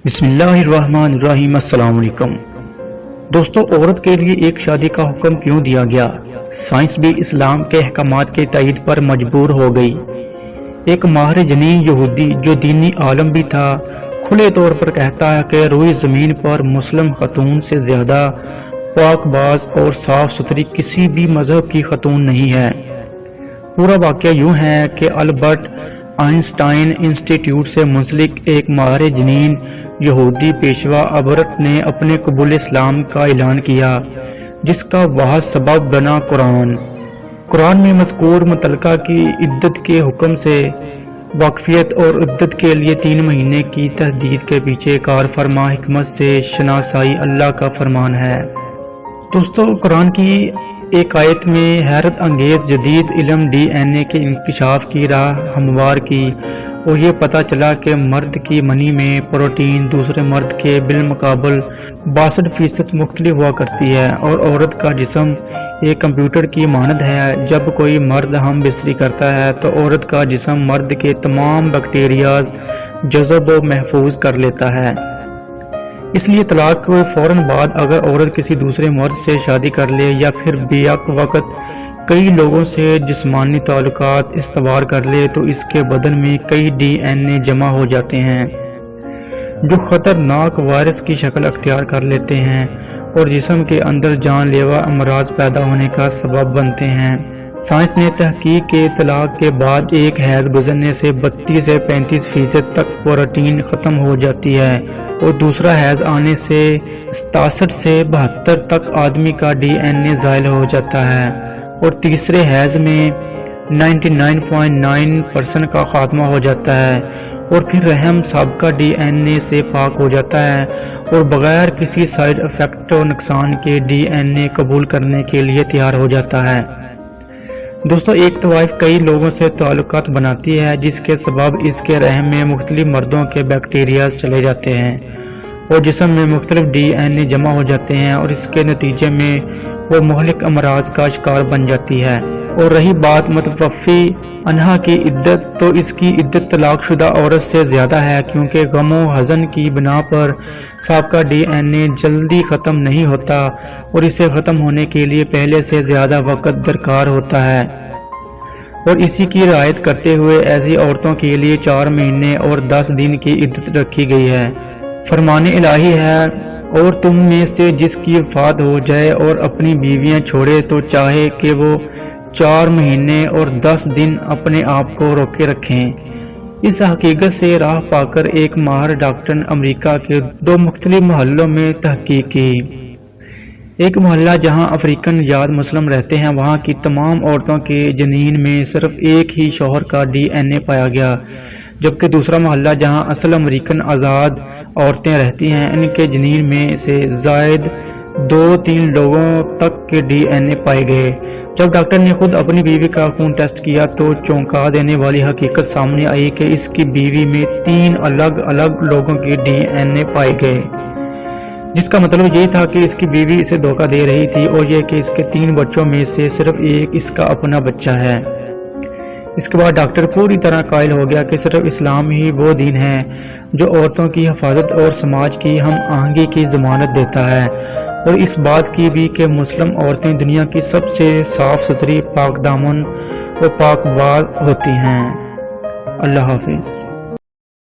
बिस्मिल्लाहिर्रहमानिर्रहीम। अस्सलाम वालेकुम दोस्तों, औरत के लिए एक शादी का हुक्म क्यों दिया गया? साइंस भी इस्लाम के अहकामात के तईद पर मजबूर हो गई। एक माहिर जनीन यहूदी जो दीनी आलम भी था, खुले तौर पर कहता है कि रोई ज़मीन पर मुस्लिम खतून से ज़्यादा पाकबाज और साफ सुथरी किसी भी मजहब की खतून नहीं है। पूरा वाक़या यूँ है कि अल्बर्ट आइंस्टाइन इंस्टीट्यूट से मुंसलिक एक माहिर जनीन यहूदी पेशवा औरत ने अपने कबूल इस्लाम का ऐलान किया, जिसका वह सबब बना कुरान में मज़कूर मुतलका की इद्दत के हुक्म से वाकफियत और इद्दत के लिए 3 महीने की तहदीद के पीछे कार फरमा हिकमत से शनासाई अल्लाह का फरमान है। दोस्तों, कुरान की एक आयत में हैरत अंगेज जदीद इल्म DNA के इंकशाफ की राह हमवार की और ये पता चला कि मर्द की मनी में प्रोटीन दूसरे मर्द के बिलमुकाबल 62% मुख्तलिफ हुआ करती है और औरत का जिस्म एक कंप्यूटर की मानद है। जब कोई मर्द हम बिस्तरी करता है तो औरत का जिस्म मर्द के तमाम बैक्टीरियाज जज़ब व महफूज कर लेता है। इसलिए तलाक के फौरन बाद अगर औरत किसी दूसरे मर्द से शादी कर ले या फिर बेहक वक्त कई लोगों से जिस्मानी ताल्लुकात इस्तवार कर ले तो इसके बदन में कई DNA जमा हो जाते हैं जो खतरनाक वायरस की शक्ल अख्तियार कर लेते हैं और जिस्म के अंदर जानलेवा अमराज पैदा होने का सबब बनते हैं। साइंस ने तहकीक के तलाक के बाद एक हैज गुजरने से 32 से 35% तक प्रोटीन खत्म हो जाती है और दूसरा हैज आने से 67 से 72 तक आदमी का DNA ज़ायल हो जाता है और तीसरे हैज में 99.9% का खात्मा हो जाता है और फिर रहम सबका DNA से पाक हो जाता है और बगैर किसी साइड इफेक्ट और नुकसान के DNA कबूल करने के लिए तैयार हो जाता है। दोस्तों, एक तवाइफ कई लोगों से ताल्लुकात बनाती है जिसके सबब इसके रहम में मुख्तलिफ मर्दों के बैक्टीरियाज चले जाते हैं और जिस्म में मुख्तलिफ DNA जमा हो जाते हैं और इसके नतीजे में वो मुहलिक अमराज का शिकार बन जाती है। और रही बात मुतवफ़ी अनहा की इद्दत, तो इसकी इद्दत तलाकशुदा औरत से ज़्यादा है क्योंकि गमो हज़न की बिना पर सबका DNA जल्दी ख़त्म नहीं होता और इसे ख़त्म होने के लिए पहले से ज़्यादा वक़्त दरकार होता है। और इसी की रियायत करते हुए ऐसी औरतों के लिए 4 महीने और 10 दिन की इद्दत रखी गई है। फरमाने इलाही है, और तुम में से जिसकी वफ़ात हो जाए और अपनी बीवियां छोड़े तो चाहे कि वो 4 महीने और 10 दिन अपने आप को रोके रखें। इस हकीकत से राह पाकर एक माहिर डॉक्टर ने अमेरिका के 2 मुख्तलिफ मोहल्लों में तहकीक की। एक मोहल्ला जहां अफ्रीकन जात मुस्लिम रहते हैं, वहां की तमाम औरतों के जनीन में सिर्फ एक ही शौहर का DNA पाया गया, जबकि दूसरा मोहल्ला जहां असल अमेरिकन आज़ाद औरतें रहती हैं, इनके जनीन में से जायद 2-3 लोगों तक के DNA पाए गए। जब डॉक्टर ने खुद अपनी बीवी का खून टेस्ट किया तो चौंका देने वाली हकीकत सामने आई कि इसकी बीवी में 3 अलग अलग लोगों के DNA पाए गए, जिसका मतलब ये था कि इसकी बीवी इसे धोखा दे रही थी और ये कि इसके 3 बच्चों में से सिर्फ एक इसका अपना बच्चा है। इसके बाद डॉक्टर पूरी तरह कायल हो गया कि सिर्फ इस्लाम ही वो दीन है जो औरतों की हिफाजत और समाज की हम आहंगी की ज़मानत देता है और इस बात की भी कि मुस्लिम औरतें दुनिया की सबसे साफ सुथरी, पाक दामन और पाकबाज होती हैं। अल्लाह हाफिज़।